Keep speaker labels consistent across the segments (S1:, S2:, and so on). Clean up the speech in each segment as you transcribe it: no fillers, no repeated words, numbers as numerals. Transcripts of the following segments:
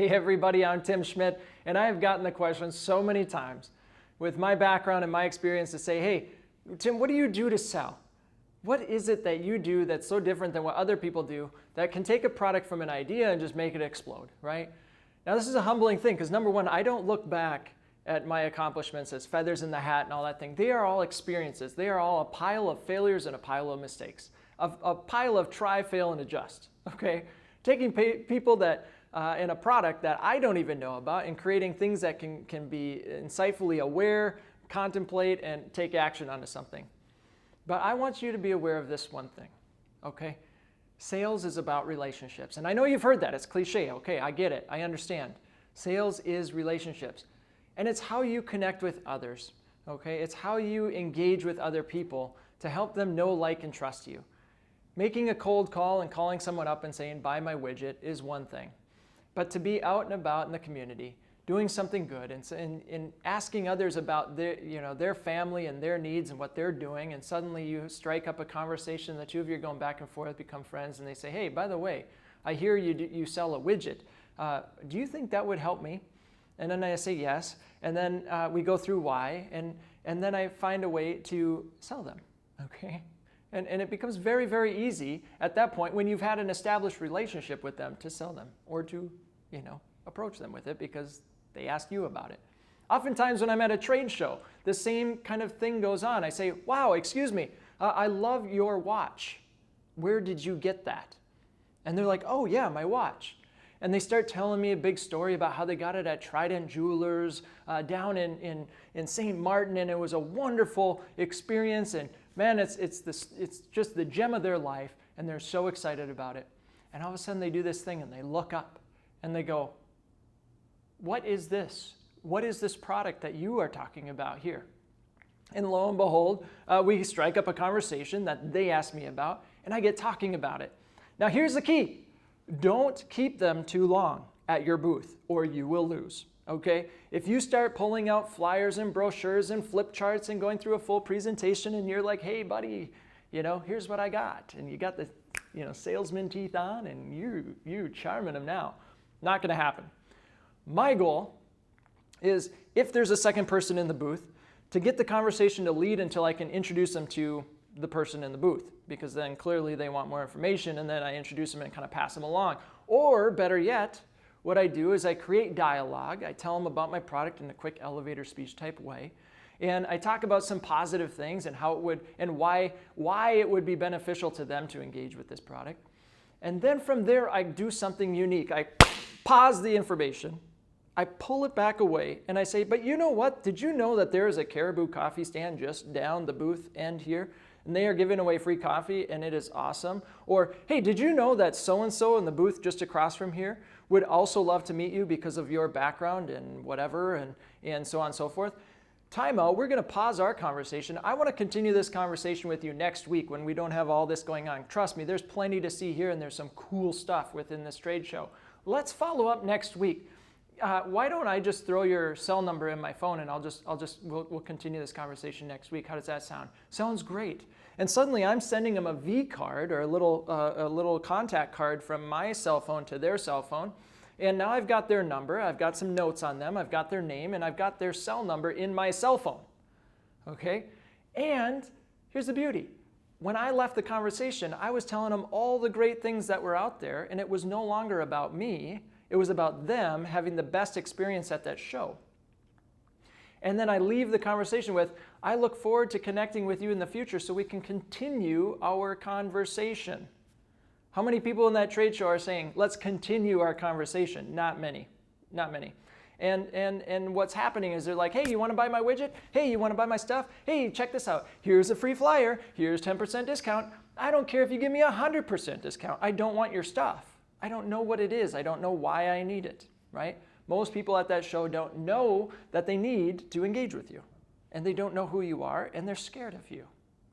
S1: Hey everybody, I'm Tim Schmidt, and I have gotten the question so many times with my background and my experience to say, hey, Tim, what do you do to sell? What is it that you do that's so different than what other people do that can take a product from an idea and just make it explode, right? Now this is a humbling thing because number one, I don't look back at my accomplishments as feathers in the hat and all that thing. They are all experiences. They are all a pile of failures and a pile of mistakes, a pile of try, fail, and adjust, okay? Taking people that in a product that I don't even know about and creating things that can be insightfully aware, contemplate, and take action onto something. But I want you to be aware of this one thing, okay? Sales is about relationships. And I know you've heard that. It's cliche. Okay, I get it. I understand. Sales is relationships. And it's how you connect with others, okay? It's how you engage with other people to help them know, like, and trust you. Making a cold call and calling someone up and saying, buy my widget is one thing. But to be out and about in the community, doing something good and asking others about their family and their needs and what they're doing, and suddenly you strike up a conversation, the two of you are going back and forth, become friends, and they say, hey, by the way, I hear you sell a widget. Do you think that would help me? And then I say yes, and then we go through why, and then I find a way to sell them, okay? And it becomes very, very easy at that point when you've had an established relationship with them to sell them or to, approach them with it because they ask you about it. Oftentimes when I'm at a trade show, the same kind of thing goes on. I say, wow, excuse me, I love your watch. Where did you get that? And they're like, oh yeah, my watch. And they start telling me a big story about how they got it at Trident Jewelers down in St. Martin, and it was a wonderful experience. And man, it's just the gem of their life, and they're so excited about it. And all of a sudden they do this thing, and they look up, and they go, what is this? What is this product that you are talking about here? And lo and behold, we strike up a conversation that they asked me about, and I get talking about it. Now here's the key. Don't keep them too long at your booth, or you will lose, okay? If you start pulling out flyers and brochures and flip charts and going through a full presentation, and you're like, hey buddy, here's what I got, and you got the salesman teeth on, and you charming them now. Not gonna happen. My goal is, if there's a second person in the booth, to get the conversation to lead until I can introduce them to the person in the booth, because then clearly they want more information, and then I introduce them and kind of pass them along. Or better yet, what I do is I create dialogue. I tell them about my product in a quick elevator speech type way, and I talk about some positive things and how it would, and why it would be beneficial to them to engage with this product. And then from there, I do something unique. I pause the information, I pull it back away, and I say, but you know what? Did you know that there is a Caribou coffee stand just down the booth end here? And they are giving away free coffee, and it is awesome. Or, hey, did you know that so-and-so in the booth just across from here would also love to meet you because of your background and whatever, and so on and so forth? Time out, we're gonna pause our conversation. I wanna continue this conversation with you next week when we don't have all this going on. Trust me, there's plenty to see here, and there's some cool stuff within this trade show. Let's follow up next week. Why don't I just throw your cell number in my phone, and we'll continue this conversation next week. How does that sound? Sounds great. And suddenly I'm sending them a V card, or a little contact card from my cell phone to their cell phone. And now I've got their number, I've got some notes on them, I've got their name, and I've got their cell number in my cell phone. Okay? And here's the beauty. When I left the conversation, I was telling them all the great things that were out there, and it was no longer about me. It was about them having the best experience at that show. And then I leave the conversation with, I look forward to connecting with you in the future so we can continue our conversation. How many people in that trade show are saying, let's continue our conversation? Not many, not many. And what's happening is they're like, hey, you wanna buy my widget? Hey, you wanna buy my stuff? Hey, check this out. Here's a free flyer. Here's 10% discount. I don't care if you give me 100% discount. I don't want your stuff. I don't know what it is. I don't know why I need it, right? Most people at that show don't know that they need to engage with you. And they don't know who you are, and they're scared of you,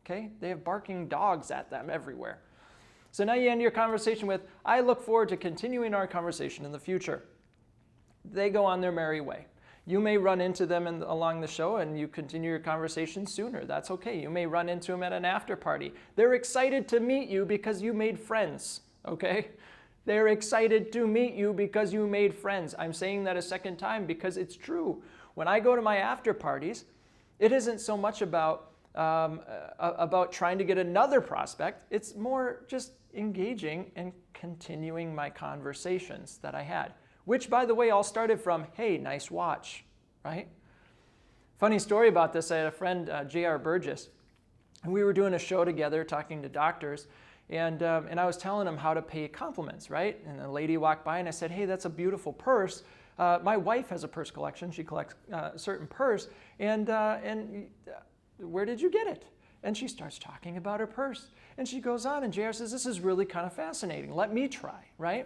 S1: okay? They have barking dogs at them everywhere. So now you end your conversation with, I look forward to continuing our conversation in the future. They go on their merry way. You may run into them along the show, and you continue your conversation sooner. That's okay. You may run into them at an after party. They're excited to meet you because you made friends, okay? They're excited to meet you because you made friends. I'm saying that a second time because it's true. When I go to my after parties, it isn't so much about trying to get another prospect. It's more just engaging and continuing my conversations that I had, which, by the way, all started from, hey, nice watch, right? Funny story about this, I had a friend, J.R. Burgess, and we were doing a show together talking to doctors, and I was telling him how to pay compliments, right? And a lady walked by and I said, hey, that's a beautiful purse. My wife has a purse collection. She collects a certain purse, and where did you get it? And she starts talking about her purse. And she goes on, and JR says, this is really kind of fascinating. Let me try, right?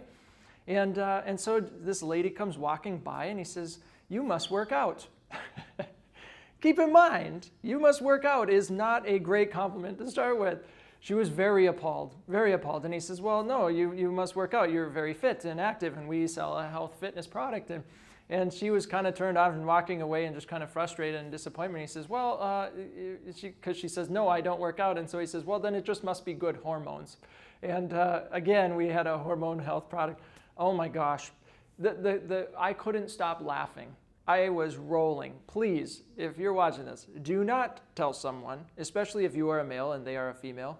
S1: And so this lady comes walking by, and he says, you must work out. Keep in mind, you must work out is not a great compliment to start with. She was very appalled, very appalled. And he says, well, no, you must work out. You're very fit and active, and we sell a health fitness product. And she was kind of turned off and walking away and just kind of frustrated and disappointment. He says, well, because she says, no, I don't work out. And so he says, well, then it just must be good hormones. And again, we had a hormone health product. Oh my gosh, I couldn't stop laughing. I was rolling. Please, if you're watching this, do not tell someone, especially if you are a male and they are a female,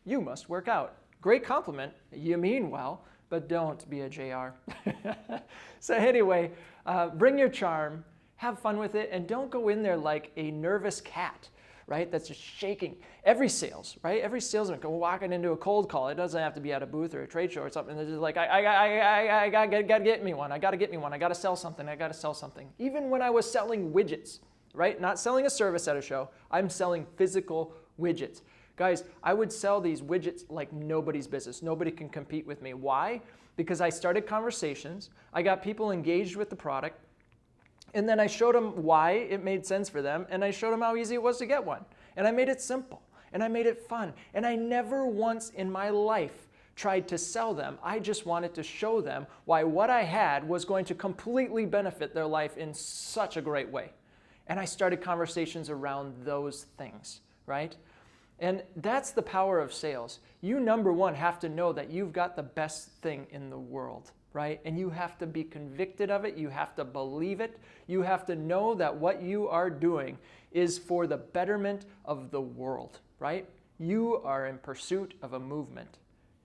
S1: you must work out. Great compliment, you mean well, but don't be a JR. So anyway, bring your charm, have fun with it, and don't go in there like a nervous cat, right? That's just shaking. Every sales, right? Every salesman go walking into a cold call. It doesn't have to be at a booth or a trade show or something. They're just like, I gotta get me one. I gotta get me one. I gotta sell something. I gotta sell something. Even when I was selling widgets, right? Not selling a service at a show. I'm selling physical widgets. Guys, I would sell these widgets like nobody's business. Nobody can compete with me. Why? Because I started conversations. I got people engaged with the product. And then I showed them why it made sense for them, and I showed them how easy it was to get one. And I made it simple, and I made it fun. And I never once in my life tried to sell them. I just wanted to show them why what I had was going to completely benefit their life in such a great way. And I started conversations around those things, right? And that's the power of sales. You, number one, have to know that you've got the best thing in the world, right? And you have to be convicted of it. You have to believe it. You have to know that what you are doing is for the betterment of the world, right? You are in pursuit of a movement.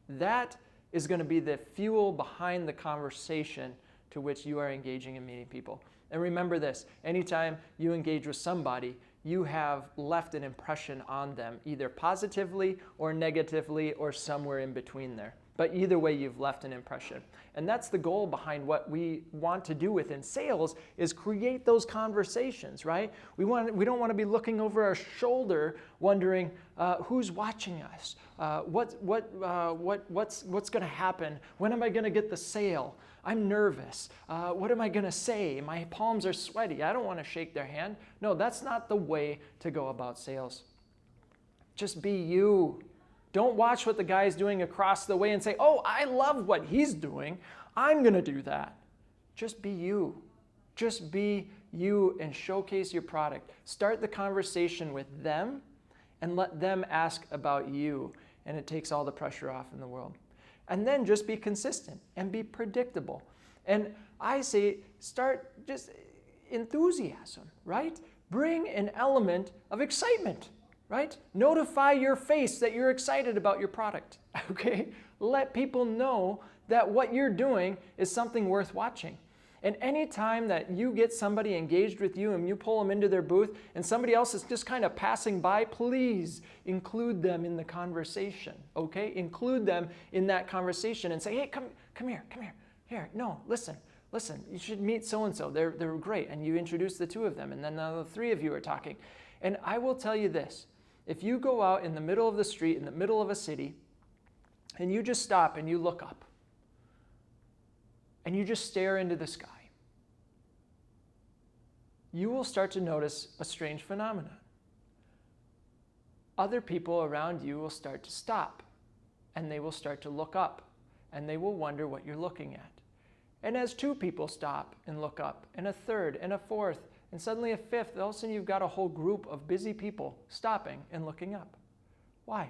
S1: That is going to be the fuel behind the conversation to which you are engaging in meeting people. And remember this, anytime you engage with somebody, you have left an impression on them, either positively or negatively or somewhere in between there. But either way, you've left an impression. And that's the goal behind what we want to do within sales is create those conversations, right? We don't want to be looking over our shoulder wondering who's watching us, what's going to happen, when am I going to get the sale? I'm nervous. What am I going to say? My palms are sweaty. I don't want to shake their hand. No, that's not the way to go about sales. Just be you. Don't watch what the guy's doing across the way and say, oh, I love what he's doing. I'm going to do that. Just be you. Just be you and showcase your product. Start the conversation with them and let them ask about you. And it takes all the pressure off in the world. And then just be consistent and be predictable. And I say start just enthusiasm, right? Bring an element of excitement, right? Notify your face that you're excited about your product, okay? Let people know that what you're doing is something worth watching. And anytime that you get somebody engaged with you and you pull them into their booth and somebody else is just kind of passing by, please include them in the conversation, okay? Include them in that conversation and say, hey, come here. Here, no, listen, you should meet so-and-so. They're great. And you introduce the two of them, and then the three of you are talking. And I will tell you this, if you go out in the middle of the street, in the middle of a city, and you just stop and you look up, and you just stare into the sky, you will start to notice a strange phenomenon. Other people around you will start to stop, and they will start to look up, and they will wonder what you're looking at. And as two people stop and look up, and a third, and a fourth, and suddenly a fifth, all of a sudden you've got a whole group of busy people stopping and looking up. Why?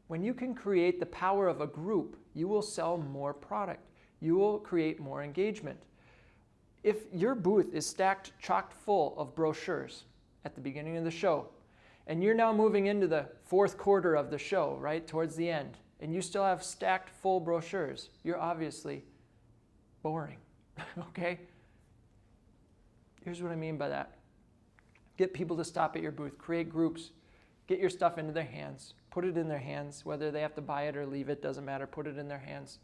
S1: When you can create the power of a group, you will sell more product. You will create more engagement. If your booth is stacked chock full of brochures at the beginning of the show, and you're now moving into the fourth quarter of the show, right, towards the end, and you still have stacked full brochures, you're obviously boring, okay? Here's what I mean by that. Get people to stop at your booth, create groups, get your stuff into their hands, put it in their hands, whether they have to buy it or leave it, doesn't matter, put it in their hands.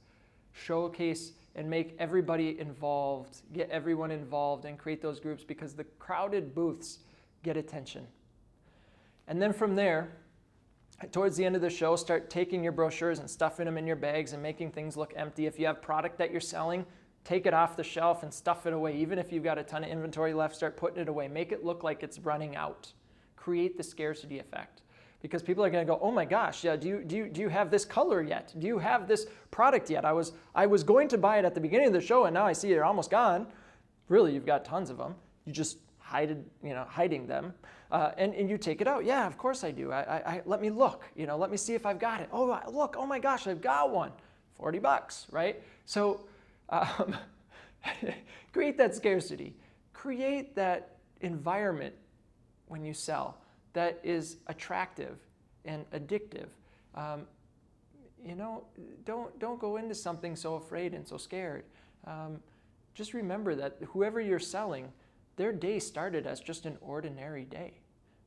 S1: Showcase and make everybody involved, get everyone involved and create those groups, because the crowded booths get attention. And then from there, towards the end of the show, start taking your brochures and stuffing them in your bags and making things look empty. If you have product that you're selling, take it off the shelf and stuff it away. Even if you've got a ton of inventory left, start putting it away. Make it look like it's running out. Create the scarcity effect. Because people are going to go, oh my gosh, yeah, do you have this color yet? Do you have this product yet? I was going to buy it at the beginning of the show, and now I see they're almost gone. Really, you've got tons of them. You just hiding them, and you take it out. Yeah, of course I do. Let me look. Let me see if I've got it. Oh, look. Oh my gosh, I've got one. $40, right? So create that scarcity. Create that environment when you sell that is attractive and addictive. Don't go into something so afraid and so scared. Just remember that whoever you're selling, their day started as just an ordinary day.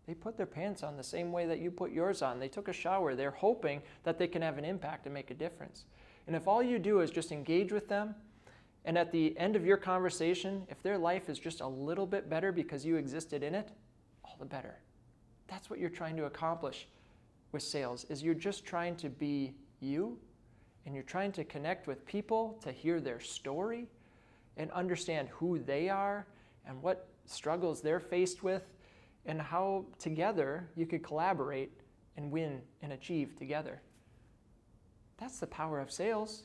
S1: They put their pants on the same way that you put yours on. They took a shower. They're hoping that they can have an impact and make a difference. And if all you do is just engage with them, and at the end of your conversation, if their life is just a little bit better because you existed in it, all the better. That's what you're trying to accomplish with sales, is you're just trying to be you, and you're trying to connect with people to hear their story and understand who they are and what struggles they're faced with, and how together you could collaborate and win and achieve together. That's the power of sales.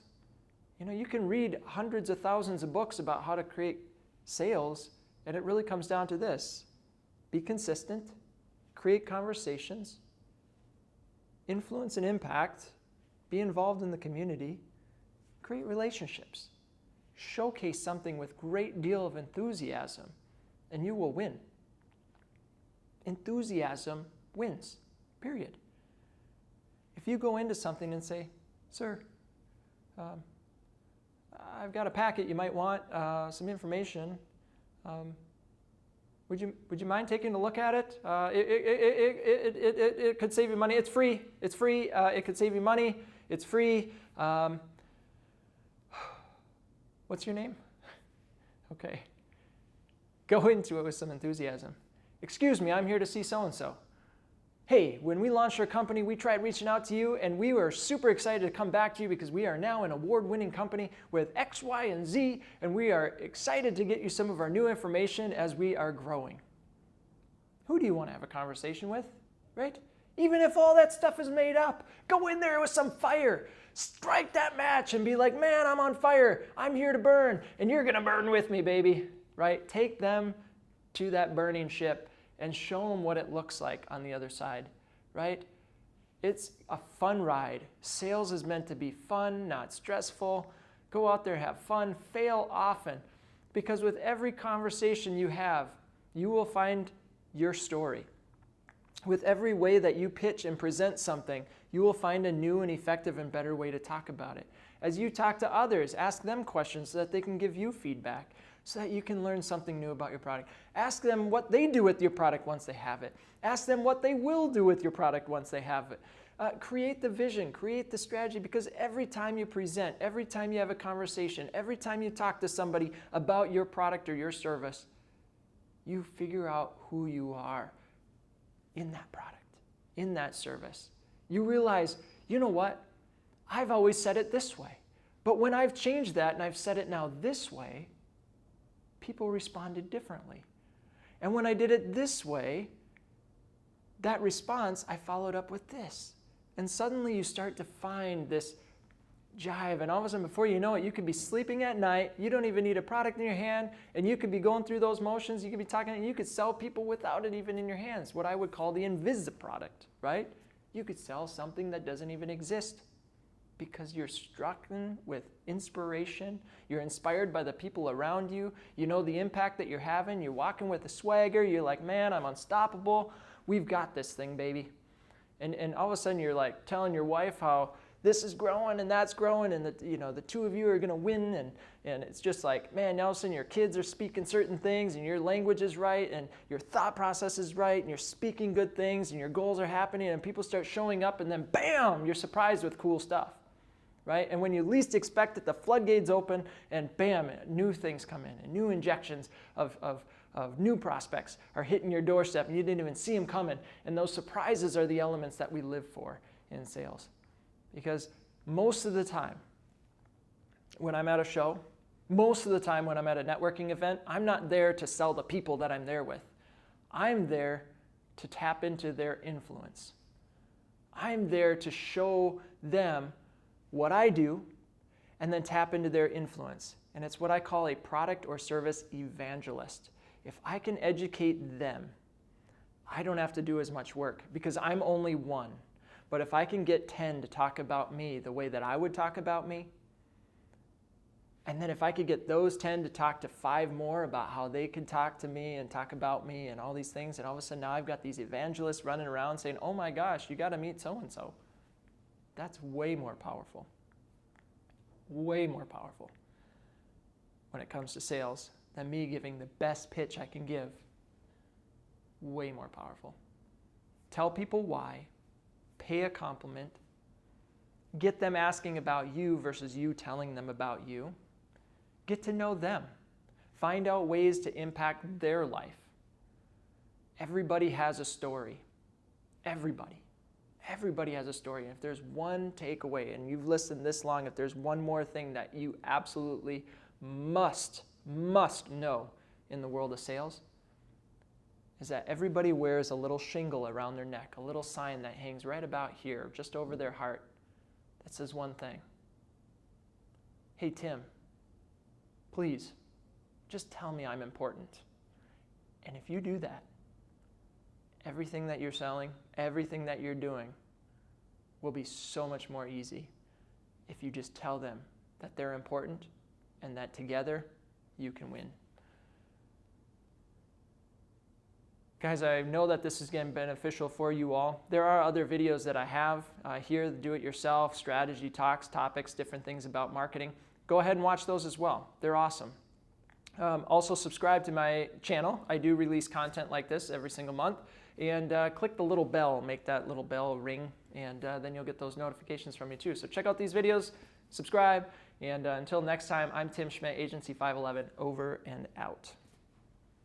S1: You can read hundreds of thousands of books about how to create sales, and it really comes down to this. Be consistent, create conversations, influence and impact, be involved in the community, create relationships. Showcase something with great deal of enthusiasm, and you will win. Enthusiasm wins, period. If you go into something and say, sir, I've got a packet you might want, some information. Would you mind taking a look at it? It could save you money. It's free. It's free. It could save you money. It's free. What's your name? Okay. Go into it with some enthusiasm. Excuse me, I'm here to see so-and-so. Hey, when we launched our company, we tried reaching out to you, and we were super excited to come back to you because we are now an award-winning company with X, Y, and Z, and we are excited to get you some of our new information as we are growing. Who do you want to have a conversation with, right? Even if all that stuff is made up, go in there with some fire. Strike that match and be like, man, I'm on fire. I'm here to burn, and you're going to burn with me, baby, right? Take them to that burning ship and show them what it looks like on the other side, right? It's a fun ride. Sales is meant to be fun, not stressful. Go out there, have fun, fail often, because with every conversation you have, you will find your story. With every way that you pitch and present something, you will find a new and effective and better way to talk about it. As you talk to others, ask them questions so that they can give you feedback, so that you can learn something new about your product. Ask them what they do with your product once they have it. Ask them what they will do with your product once they have it. Create the vision, create the strategy, because every time you present, every time you have a conversation, every time you talk to somebody about your product or your service, you figure out who you are in that product, in that service. You realize, you know what? I've always said it this way, but when I've changed that and I've said it now this way, people responded differently. And when I did it this way, that response, I followed up with this. And suddenly you start to find this jive, and all of a sudden, before you know it, you could be sleeping at night, you don't even need a product in your hand, and you could be going through those motions, you could be talking, and you could sell people without it even in your hands, what I would call the invisible product, right? You could sell something that doesn't even exist, because you're struck with inspiration. You're inspired by the people around you. You know the impact that you're having. You're walking with a swagger. You're like, man, I'm unstoppable. We've got this thing, baby. And all of a sudden you're like telling your wife how this is growing and that's growing, and the two of you are going to win, and it's just like, man, all of a sudden your kids are speaking certain things, and your language is right, and your thought process is right, and you're speaking good things, and your goals are happening, and people start showing up, and then bam, you're surprised with cool stuff, right? And when you least expect it, the floodgates open, and bam, new things come in, and new injections of new prospects are hitting your doorstep, and you didn't even see them coming. And those surprises are the elements that we live for in sales. Because most of the time when I'm at a show, most of the time when I'm at a networking event, I'm not there to sell the people that I'm there with. I'm there to tap into their influence. I'm there to show them what I do and then tap into their influence. And it's what I call a product or service evangelist. If I can educate them, I don't have to do as much work because I'm only one. But if I can get 10 to talk about me the way that I would talk about me, and then if I could get those 10 to talk to 5 more about how they could talk to me and talk about me and all these things, and all of a sudden now I've got these evangelists running around saying, oh my gosh, you got to meet so-and-so. That's way more powerful. Way more powerful when it comes to sales than me giving the best pitch I can give. Way more powerful. Tell people why. Pay a compliment. Get them asking about you versus you telling them about you. Get to know them. Find out ways to impact their life. Everybody has a story. Everybody. Everybody has a story. And if there's one takeaway, and you've listened this long, if there's one more thing that you absolutely must know in the world of sales, is that everybody wears a little shingle around their neck, a little sign that hangs right about here, just over their heart, that says one thing. Hey, Tim, please, just tell me I'm important. And if you do that, everything that you're selling, everything that you're doing will be so much more easy if you just tell them that they're important and that together you can win. Guys, I know that this is getting beneficial for you all. There are other videos that I have here, do-it-yourself, strategy talks, topics, different things about marketing. Go ahead and watch those as well. They're awesome. Also subscribe to my channel. I do release content like this every single month. And click the little bell, make that little bell ring, and then you'll get those notifications from me too. So check out these videos, subscribe, and until next time, I'm Tim Schmidt, Agency 511, over and out.